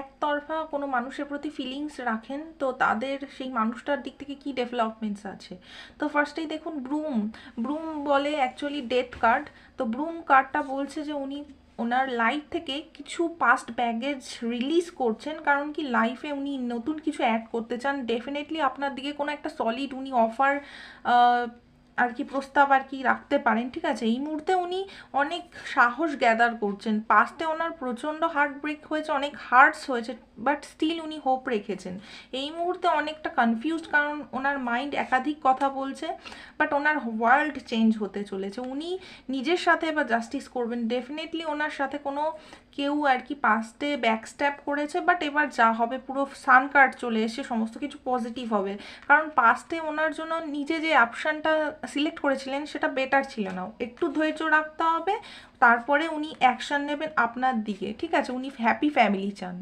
একতরফা কোনো মানুষের প্রতি ফিলিংস রাখেন, তো তাদের সেই মানুষটার দিক থেকে কি ডেভেলপমেন্টস আছে। তো ফার্স্টেই দেখুন ব্রুম, ব্রুম বলে অ্যাকচুয়ালি ডেথ কার্ড। তো ব্রুম কার্ডটা বলছে যে উনি ওনার লাইফ থেকে কিছু পাস্ট ব্যাগেজ রিলিজ করছেন, কারণ কি লাইফে উনি নতুন কিছু অ্যাড করতে চান। ডেফিনেটলি আপনার দিকে কোনো একটা সলিড উনি অফার আর কি প্রস্তাব আর কি রাখতে পারেন, ঠিক আছে। এই মুহূর্তে উনি অনেক সাহস গ্যাদার করছেন। পাস্টে ওনার প্রচণ্ড হার্ট ব্রেক হয়েছে, অনেক হার্টস হয়েছে, বাট স্টিল উনি হোপ রেখেছেন। এই মুহূর্তে অনেকটা কনফিউজড, কারণ ওনার মাইন্ড একাধিক কথা বলছে, বাট ওনার ওয়ার্ল্ড চেঞ্জ হতে চলেছে। উনি নিজের সাথে এবার জাস্টিস করবেন। ডেফিনেটলি ওনার সাথে কোনো কেউ আর কি পাস্টে ব্যাকস্ট্যাপ করেছে, বাট এবার যা হবে পুরো সান কার্ড চলে এসে সমস্ত কিছু পজিটিভ হবে। কারণ পাস্টে ওনার জন্য নিজে যে অপশানটা সিলেক্ট করেছিলেন সেটা বেটার ছিল না। একটু ধৈর্য রাখতে হবে, তারপরে উনি অ্যাকশন নেবেন আপনার দিকে, ঠিক আছে। উনি হ্যাপি ফ্যামিলি চান।